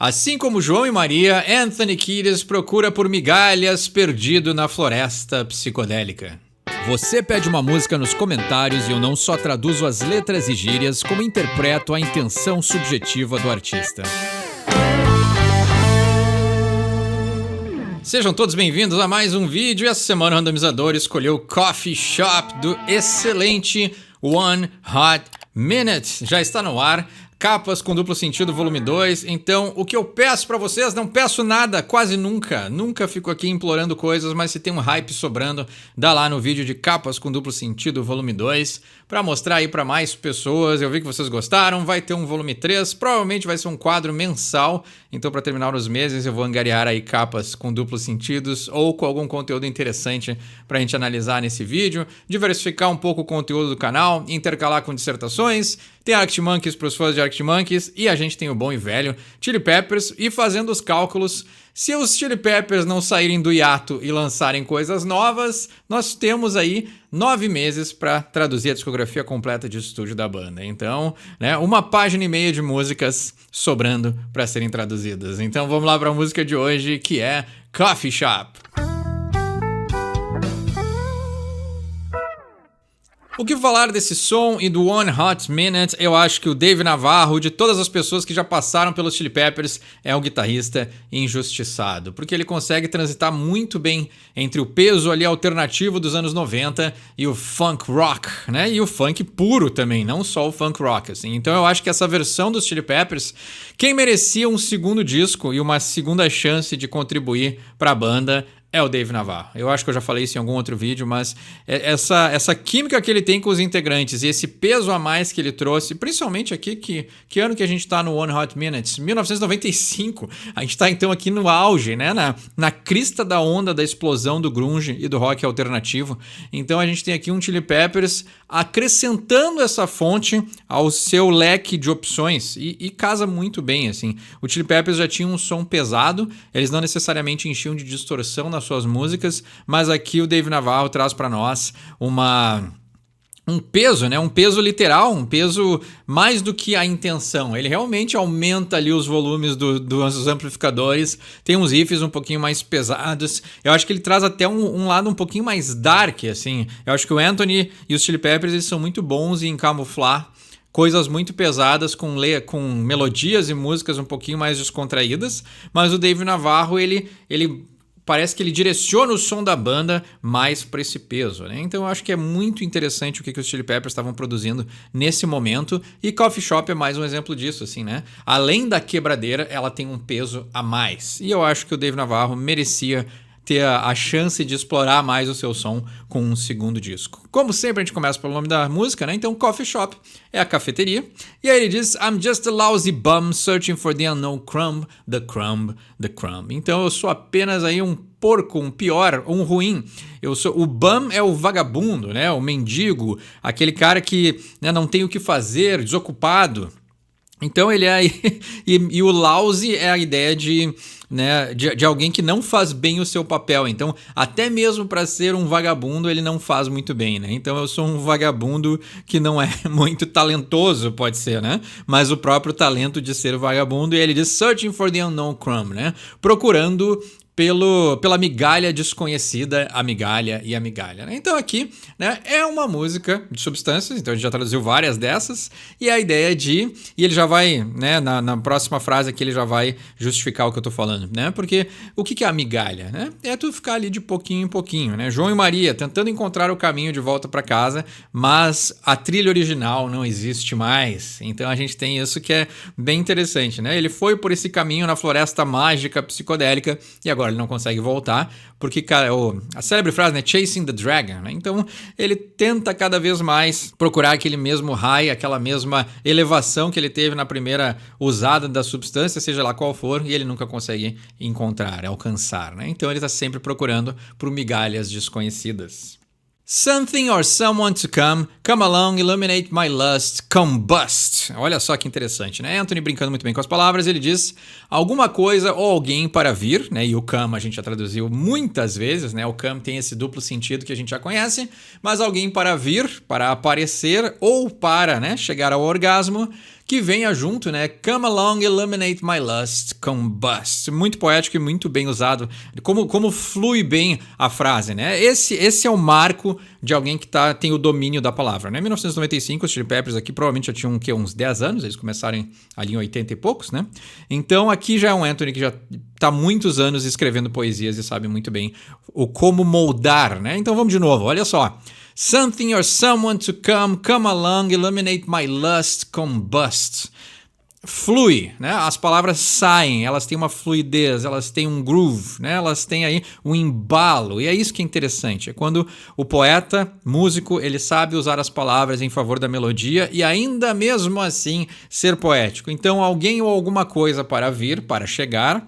Assim como João e Maria, Anthony Kiedis procura por migalhas perdido na floresta psicodélica. Você pede uma música nos comentários e eu não só traduzo as letras e gírias, como interpreto a intenção subjetiva do artista. Sejam todos bem-vindos a mais um vídeo. E essa semana o randomizador escolheu Coffee Shop do excelente One Hot Minute. Já está no ar. Capas com duplo sentido, volume 2. Então, o que eu peço pra vocês, não peço nada, quase nunca. Nunca fico aqui implorando coisas, mas se tem um hype sobrando, dá lá no vídeo de Capas com duplo sentido, volume 2, pra mostrar aí pra mais pessoas. Eu vi que vocês gostaram, vai ter um volume 3, provavelmente vai ser um quadro mensal. Então, pra terminar os meses, eu vou angariar aí capas com duplos sentidos ou com algum conteúdo interessante pra gente analisar nesse vídeo. Diversificar um pouco o conteúdo do canal, intercalar com dissertações. Tem Arctic Monkeys para os fãs de Arctic Monkeys e a gente tem o bom e velho Chili Peppers. E fazendo os cálculos, se os Chili Peppers não saírem do hiato e lançarem coisas novas, nós temos aí 9 meses para traduzir a discografia completa de estúdio da banda. Então, né, uma página e meia de músicas sobrando para serem traduzidas. Então vamos lá para a música de hoje, que é Coffee Shop. O que falar desse som e do One Hot Minute? Eu acho que o Dave Navarro, de todas as pessoas que já passaram pelos Chili Peppers, é um guitarrista injustiçado, porque ele consegue transitar muito bem entre o peso ali alternativo dos anos 90 e o funk rock, né? E o funk puro também, não só o funk rock, assim. Então eu acho que essa versão dos Chili Peppers, quem merecia um segundo disco e uma segunda chance de contribuir para a banda é o Dave Navarro. Eu acho que eu já falei isso em algum outro vídeo, mas essa química que ele tem com os integrantes e esse peso a mais que ele trouxe, principalmente aqui, que ano que a gente tá no One Hot Minutes? 1995. A gente tá então aqui no auge, né? Na crista da onda da explosão do grunge e do rock alternativo. Então a gente tem aqui um Chili Peppers acrescentando essa fonte ao seu leque de opções e casa muito bem, assim. O Chili Peppers já tinha um som pesado, eles não necessariamente enchiam de distorção nas suas músicas, mas aqui o Dave Navarro traz para nós um peso, né? Um peso literal, um peso mais do que a intenção. Ele realmente aumenta ali os volumes dos amplificadores, tem uns riffs um pouquinho mais pesados. Eu acho que ele traz até um lado um pouquinho mais dark, assim. Eu acho que o Anthony e os Chili Peppers, eles são muito bons em camuflar coisas muito pesadas com melodias e músicas um pouquinho mais descontraídas, mas o Dave Navarro, ele parece que ele direciona o som da banda mais para esse peso, né? Então eu acho que é muito interessante o que os Chili Peppers estavam produzindo nesse momento, e Coffee Shop é mais um exemplo disso, assim, né? Além da quebradeira, ela tem um peso a mais, e eu acho que o Dave Navarro merecia ter a chance de explorar mais o seu som com um segundo disco. Como sempre, a gente começa pelo nome da música, né? Então, Coffee Shop é a cafeteria. E aí ele diz, I'm just a lousy bum searching for the unknown crumb, the crumb, the crumb. Então, eu sou apenas aí um porco, um pior, um ruim. O bum é o vagabundo, né? O mendigo, aquele cara que, né, não tem o que fazer, desocupado. Então ele é... e o lousy é a ideia de alguém que não faz bem o seu papel. Então, até mesmo para ser um vagabundo, ele não faz muito bem, né? Então eu sou um vagabundo que não é muito talentoso, pode ser, né? Mas o próprio talento de ser vagabundo, e ele diz searching for the unknown crumb, né? Procurando pela migalha desconhecida, a migalha e a migalha, né? Então aqui, né, é uma música de substâncias, então a gente já traduziu várias dessas, e a ideia e ele já vai, né, na próxima frase aqui ele já vai justificar o que eu tô falando, né? Porque o que é a migalha, né? É tu ficar ali de pouquinho em pouquinho, né? João e Maria tentando encontrar o caminho de volta para casa, mas a trilha original não existe mais. Então a gente tem isso que é bem interessante, né? Ele foi por esse caminho na floresta mágica psicodélica e agora ele não consegue voltar, porque, cara, a célebre frase, né, chasing the dragon, né? Então ele tenta cada vez mais procurar aquele mesmo high, aquela mesma elevação que ele teve na primeira usada da substância, seja lá qual for, e ele nunca consegue encontrar, alcançar, né? Então ele está sempre procurando por migalhas desconhecidas. Something or someone to come along, illuminate my lust, combust. Olha só que interessante, né? Anthony brincando muito bem com as palavras, ele diz alguma coisa ou alguém para vir, né? E o come a gente já traduziu muitas vezes, né? O come tem esse duplo sentido que a gente já conhece, mas alguém para vir, para aparecer ou para, né, chegar ao orgasmo, que venha junto, né? Come along, illuminate my lust, combust. Muito poético e muito bem usado. Como flui bem a frase, né? Esse é o marco de alguém que tem o domínio da palavra, né? Em 1995, os Chili Peppers aqui provavelmente já tinham uns 10 anos, eles começaram ali em 80 e poucos, né? Então aqui já é um Anthony que já está há muitos anos escrevendo poesias e sabe muito bem como moldar, né? Então vamos de novo, olha só. Something or someone to come along, illuminate my lust, combust. Flui, né? As palavras saem, elas têm uma fluidez, elas têm um groove, né? Elas têm aí um embalo, e é isso que é interessante, é quando o poeta, músico, ele sabe usar as palavras em favor da melodia e ainda mesmo assim ser poético. Então alguém ou alguma coisa para chegar,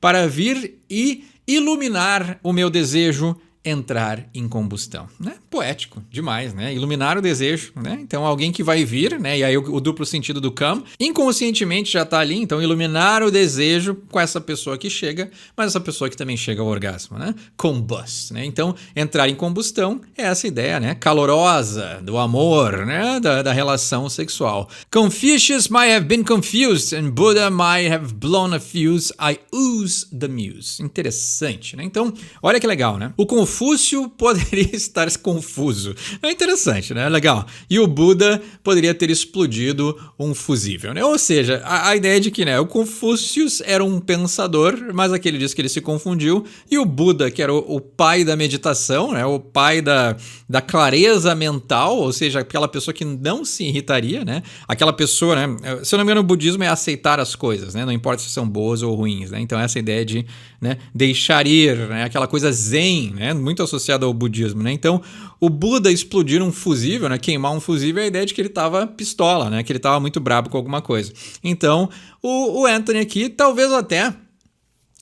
para vir e iluminar o meu desejo, entrar em combustão, né? Poético demais, né? Iluminar o desejo, né? Então alguém que vai vir, né? E aí o duplo sentido do come, inconscientemente já tá ali, então iluminar o desejo com essa pessoa que chega, mas essa pessoa que também chega ao orgasmo, né? Combust, né? Então entrar em combustão é essa ideia, né? Calorosa do amor, né? Da relação sexual. Confucius might have been confused and Buddha might have blown a fuse. I ooze the muse. Interessante, né? Então, olha que legal, né? O Confúcio poderia estar confuso. É interessante, né? Legal. E o Buda poderia ter explodido um fusível, né? Ou seja, a ideia de que, né, o Confúcio era um pensador, mas aqui ele diz que ele se confundiu, e o Buda, que era o pai da meditação, né, o pai da clareza mental, ou seja, aquela pessoa que não se irritaria, né? Aquela pessoa, né? Se eu não me engano, o budismo é aceitar as coisas, né? Não importa se são boas ou ruins, né? Então essa ideia de, né, deixar ir, né? Aquela coisa zen, né? Muito associado ao budismo, né? Então, o Buda explodir um fusível, né? Queimar um fusível é a ideia de que ele estava pistola, né? Que ele estava muito brabo com alguma coisa. Então, o Anthony aqui, talvez até,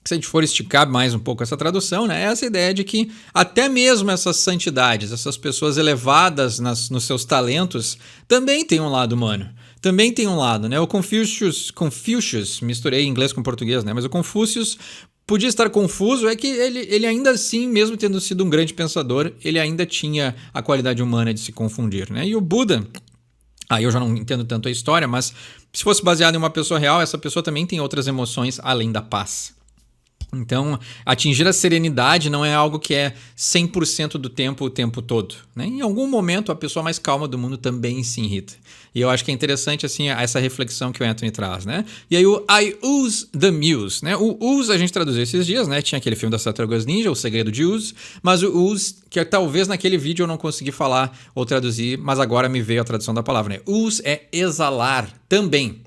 se a gente for esticar mais um pouco essa tradução, né? Essa ideia de que até mesmo essas santidades, essas pessoas elevadas nos seus talentos, também tem um lado humano. Também tem um lado, né? O Confucius, misturei inglês com português, né? Mas o Confúcio podia estar confuso, é que ele ainda assim, mesmo tendo sido um grande pensador, ele ainda tinha a qualidade humana de se confundir, né? E o Buda, aí eu já não entendo tanto a história, mas se fosse baseado em uma pessoa real, essa pessoa também tem outras emoções além da paz. Então, atingir a serenidade não é algo que é 100% do tempo, o tempo todo, né? Em algum momento, a pessoa mais calma do mundo também se irrita. E eu acho que é interessante, assim, essa reflexão que o Anthony traz, né? E aí o I Ooze the Muse, né? O Ooze a gente traduziu esses dias, né? Tinha aquele filme das Tartarugas Ninja, O Segredo de Ooze, mas o Ooze, que talvez naquele vídeo eu não consegui falar ou traduzir, mas agora me veio a tradução da palavra, né? Ooze é exalar também,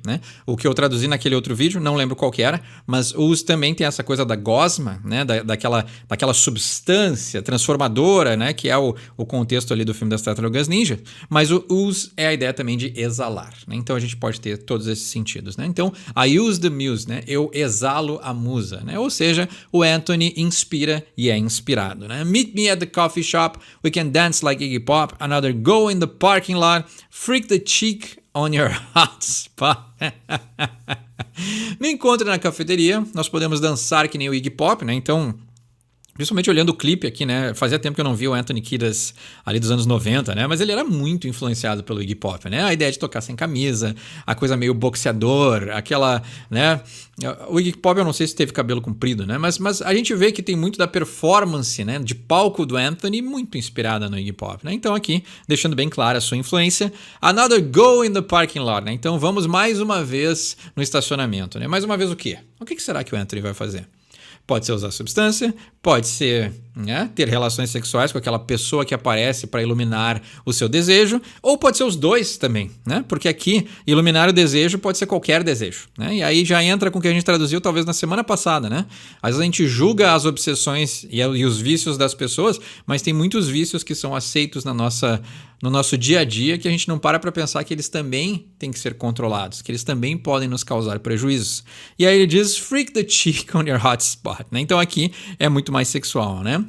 né? O que eu traduzi naquele outro vídeo, não lembro qual que era, mas o ooze também tem essa coisa da gosma, né? Daquela substância transformadora, né? Que é o contexto ali do filme das Tartarugas Ninja, mas o ooze é a ideia também de exalar, né? Então a gente pode ter todos esses sentidos, né? Então, I use the muse, né? Eu exalo a musa, né? Ou seja, o Anthony inspira e é inspirado, né? Meet me at the coffee shop, we can dance like Iggy Pop, another go in the parking lot, freak the cheek on your hot spot. Me encontre na cafeteria, nós podemos dançar que nem o Iggy Pop, né? Então, principalmente olhando o clipe aqui, né? Fazia tempo que eu não vi o Anthony Kiedis ali dos anos 90, né? Mas ele era muito influenciado pelo Iggy Pop, né? A ideia de tocar sem camisa, a coisa meio boxeador, aquela, né? O Iggy Pop eu não sei se teve cabelo comprido, né? Mas a gente vê que tem muito da performance, né? De palco do Anthony, muito inspirada no Iggy Pop, né? Então aqui, deixando bem clara a sua influência. Another go in the parking lot, né? Então vamos mais uma vez no estacionamento, né? Mais uma vez o quê? O que será que o Anthony vai fazer? Pode ser usar substância, pode ser, né, ter relações sexuais com aquela pessoa que aparece para iluminar o seu desejo, ou pode ser os dois também, né? Porque aqui, iluminar o desejo pode ser qualquer desejo, né? E aí já entra com o que a gente traduziu talvez na semana passada, né? Às vezes a gente julga as obsessões e os vícios das pessoas, mas tem muitos vícios que são aceitos no nosso dia a dia que a gente não para pensar que eles também têm que ser controlados, que eles também podem nos causar prejuízos. E aí ele diz, freak the cheek on your hot spot, né? Então aqui é muito mais sexual, né?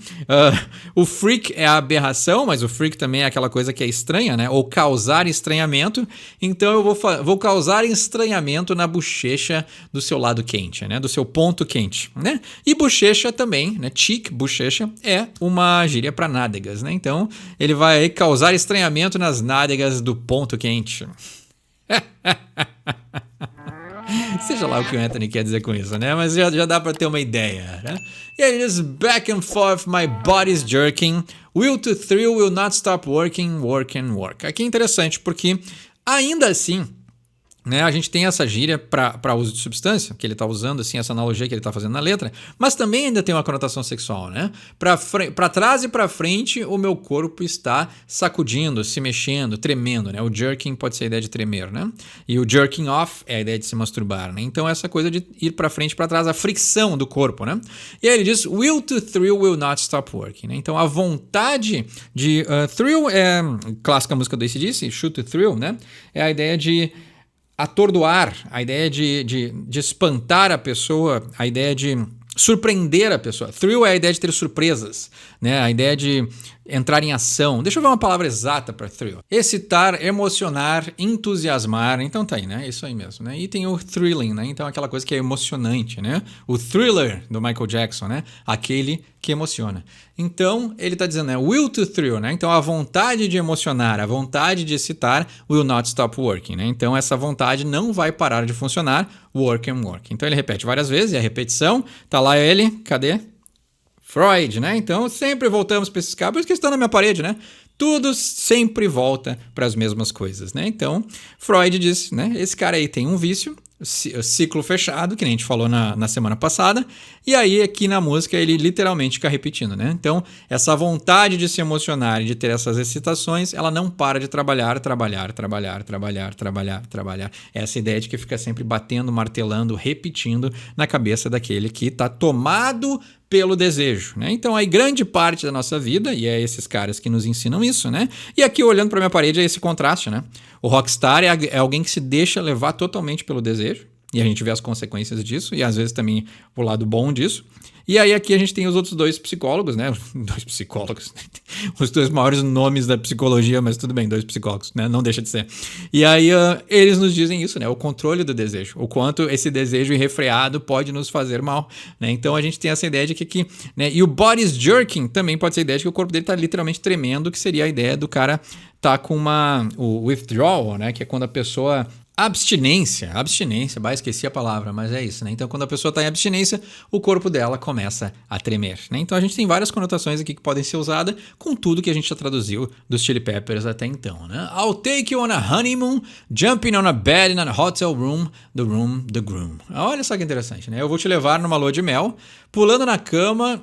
O freak é a aberração, mas o freak também é aquela coisa que é estranha, né? Ou causar estranhamento. Então eu vou causar estranhamento na bochecha do seu lado quente, né? Do seu ponto quente, né? E bochecha também, né? Cheek, bochecha, é uma gíria para nádegas, né? Então ele vai causar estranhamento nas nádegas do ponto quente. Seja lá o que o Anthony quer dizer com isso, né? Mas já dá pra ter uma ideia, né? E aí ele diz, back and forth, my body's jerking. Will to thrill will not stop working, work and work. Aqui é interessante porque, ainda assim, né, a gente tem essa gíria para uso de substância, que ele está usando, assim, essa analogia que ele está fazendo na letra, mas também ainda tem uma conotação sexual, né? Para trás e para frente, o meu corpo está sacudindo, se mexendo, tremendo, né? O jerking pode ser a ideia de tremer, né? E o jerking off é a ideia de se masturbar, né? Então, essa coisa de ir para frente e para trás, a fricção do corpo, né? E aí ele diz, will to thrill will not stop working, né? Então, a vontade de... thrill é clássica música do AC/DC, shoot to thrill, né? É a ideia de atordoar, a ideia de espantar a pessoa, a ideia de surpreender a pessoa. Thrill é a ideia de ter surpresas, né? A ideia de entrar em ação. Deixa eu ver uma palavra exata para thrill. Excitar, emocionar, entusiasmar. Então tá aí, né? Isso aí mesmo, né? E tem o thrilling, né? Então aquela coisa que é emocionante, né? O Thriller do Michael Jackson, né? Aquele que emociona. Então ele tá dizendo, né? Will to thrill, né? Então a vontade de emocionar, a vontade de excitar will not stop working, né? Então essa vontade não vai parar de funcionar, work and work. Então ele repete várias vezes e a repetição, tá lá ele, cadê? Freud, né? Então sempre voltamos para esses caras, por isso que estão na minha parede, né? Tudo sempre volta para as mesmas coisas, né? Então Freud disse, né? Esse cara aí tem um vício, ciclo fechado, que nem a gente falou na semana passada, e aí aqui na música ele literalmente fica repetindo, né? Então essa vontade de se emocionar e de ter essas excitações, ela não para de trabalhar. Essa ideia de que fica sempre batendo, martelando, repetindo na cabeça daquele que está tomado pelo desejo, né? Então aí grande parte da nossa vida, e é esses caras que nos ensinam isso, né? E aqui olhando para minha parede é esse contraste, né? O rockstar é alguém que se deixa levar totalmente pelo desejo, e a gente vê as consequências disso, e às vezes também o lado bom disso. E aí aqui a gente tem os outros dois psicólogos, né? Dois psicólogos. Os dois maiores nomes da psicologia, mas tudo bem, dois psicólogos, né? Não deixa de ser. E aí eles nos dizem isso, né? O controle do desejo. O quanto esse desejo irrefreado pode nos fazer mal, né? Então a gente tem essa ideia de que aqui, né? E o body's jerking também pode ser a ideia de que o corpo dele tá literalmente tremendo, que seria a ideia do cara tá com o withdrawal, né? Que é quando a pessoa... Abstinência, esqueci a palavra, mas é isso, né? Então, quando a pessoa está em abstinência, o corpo dela começa a tremer, né? Então, a gente tem várias conotações aqui que podem ser usadas com tudo que a gente já traduziu dos Chili Peppers até então, né? I'll take you on a honeymoon, jumping on a bed in a hotel room, the groom. Olha só que interessante, né? Eu vou te levar numa lua de mel, pulando na cama,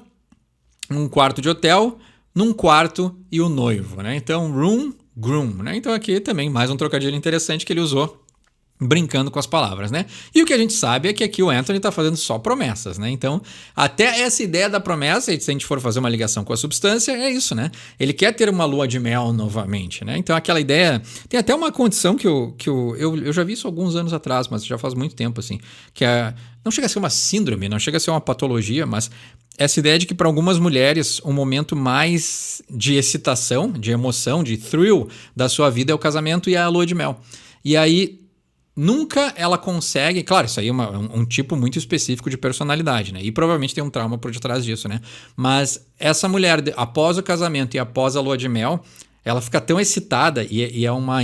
num quarto de hotel, num quarto e o noivo, né? Então, room, groom, né? Então, aqui também mais um trocadilho interessante que ele usou, brincando com as palavras, né? E o que a gente sabe é que aqui o Anthony tá fazendo só promessas, né? Então, até essa ideia da promessa, se a gente for fazer uma ligação com a substância, é isso, né? Ele quer ter uma lua de mel novamente, né? Então, aquela ideia... Tem até uma condição que eu já vi isso alguns anos atrás, mas já faz muito tempo, assim, que não chega a ser uma síndrome, não chega a ser uma patologia, mas essa ideia de que para algumas mulheres o momento mais de excitação, de emoção, de thrill da sua vida é o casamento e a lua de mel. E aí... Nunca ela consegue... Claro, isso aí é um tipo muito específico de personalidade, né? E provavelmente tem um trauma por detrás disso, né? Mas essa mulher, após o casamento e após a lua de mel, ela fica tão excitada e é uma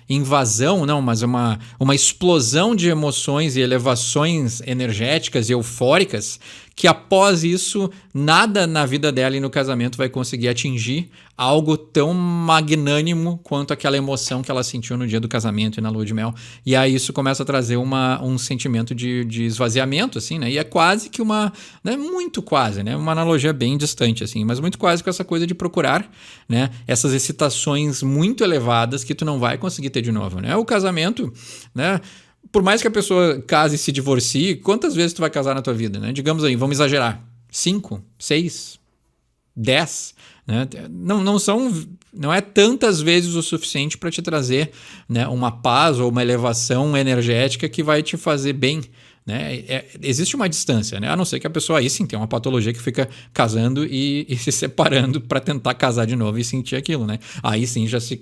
invasão, não, mas uma explosão de emoções e elevações energéticas e eufóricas que após isso, nada na vida dela e no casamento vai conseguir atingir algo tão magnânimo quanto aquela emoção que ela sentiu no dia do casamento e na lua de mel. E aí isso começa a trazer um sentimento de esvaziamento, assim, né? E é quase que uma... Né? Muito quase, né? Uma analogia bem distante, assim, mas muito quase com essa coisa de procurar, né? Essas excitações muito elevadas que tu não vai conseguir ter de novo, né? O casamento, né? Por mais que a pessoa case e se divorcie, quantas vezes tu vai casar na tua vida, né? Digamos aí, vamos exagerar. 5, 6, 10, né? Não é tantas vezes o suficiente para te trazer, né, uma paz ou uma elevação energética que vai te fazer bem, né? Existe uma distância, né? A não ser que a pessoa aí sim tem uma patologia que fica casando e se separando para tentar casar de novo e sentir aquilo, né? Aí sim já se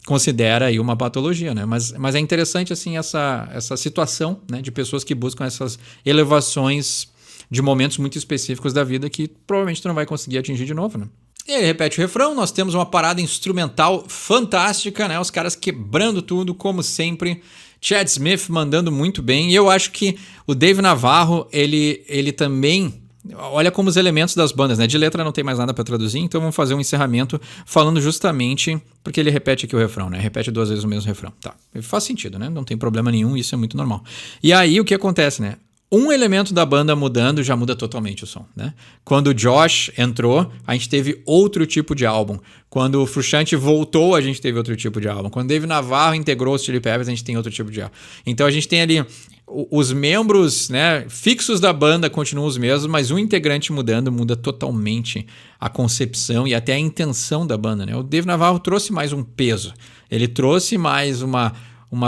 considera aí uma patologia, né? Mas é interessante assim essa situação, né, de pessoas que buscam essas elevações de momentos muito específicos da vida que provavelmente tu não vai conseguir atingir de novo, né? Ele repete o refrão, nós temos uma parada instrumental fantástica, né? Os caras quebrando tudo, como sempre. Chad Smith mandando muito bem. E eu acho que o Dave Navarro, ele também... Olha como os elementos das bandas, né? De letra não tem mais nada para traduzir, então vamos fazer um encerramento falando justamente... Porque ele repete aqui o refrão, né? Repete 2 vezes o mesmo refrão. Tá, faz sentido, né? Não tem problema nenhum, isso é muito normal. E aí o que acontece, né? Um elemento da banda mudando já muda totalmente o som, né? Quando o Josh entrou, a gente teve outro tipo de álbum. Quando o Frusciante voltou, a gente teve outro tipo de álbum. Quando o Dave Navarro integrou os Chili Peppers, a gente tem outro tipo de álbum. Então a gente tem ali os membros, né, fixos da banda continuam os mesmos, mas um integrante mudando muda totalmente a concepção e até a intenção da banda, né? O Dave Navarro trouxe mais um peso. Ele trouxe mais uma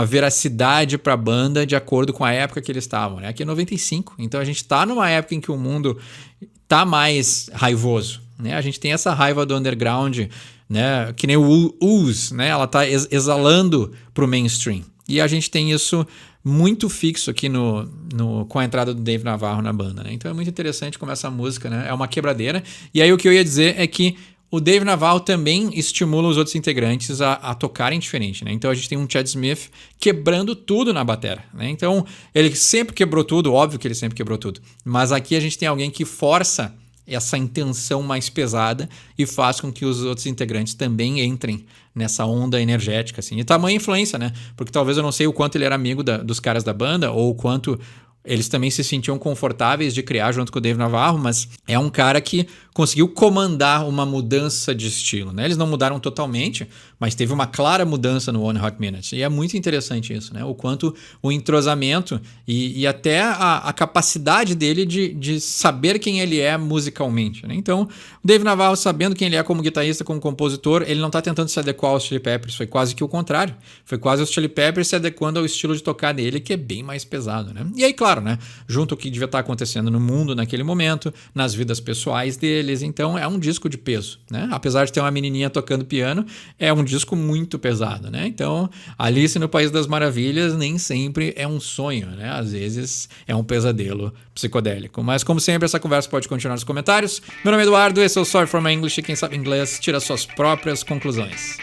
veracidade para a banda de acordo com a época que eles estavam, né? Aqui é 95, então a gente está numa época em que o mundo tá mais raivoso, né? A gente tem essa raiva do underground, né? Que nem o Ooze, né? Ela tá exalando pro mainstream. E a gente tem isso muito fixo aqui com a entrada do Dave Navarro na banda, né? Então é muito interessante como essa música, né? É uma quebradeira. E aí o que eu ia dizer é que o Dave Navarro também estimula os outros integrantes a tocarem diferente, né? Então a gente tem um Chad Smith quebrando tudo na batera, né? Então ele sempre quebrou tudo, óbvio que ele sempre quebrou tudo. Mas aqui a gente tem alguém que força essa intenção mais pesada e faz com que os outros integrantes também entrem nessa onda energética, assim. E tamanha influência, né? Porque talvez eu não sei o quanto ele era amigo dos caras da banda ou o quanto eles também se sentiam confortáveis de criar junto com o Dave Navarro, mas é um cara que conseguiu comandar uma mudança de estilo, né? Eles não mudaram totalmente, mas teve uma clara mudança no One Hot Minute. E é muito interessante isso, né? O quanto o entrosamento e até a capacidade dele de saber quem ele é musicalmente, né? Então, o Dave Navarro, sabendo quem ele é como guitarrista, como compositor, ele não está tentando se adequar aos Chili Peppers, foi quase que o contrário. Foi quase os Chili Peppers se adequando ao estilo de tocar dele, que é bem mais pesado, né? E aí, claro, né? Junto ao que devia estar acontecendo no mundo naquele momento, nas vidas pessoais deles. Então é um disco de peso, né? Apesar de ter uma menininha tocando piano, é um disco muito pesado, né? Então Alice no País das Maravilhas nem sempre é um sonho, né? Às vezes é um pesadelo psicodélico. Mas como sempre, essa conversa pode continuar nos comentários. Meu nome é Eduardo, esse é o Sorry for My English e quem sabe inglês tira suas próprias conclusões.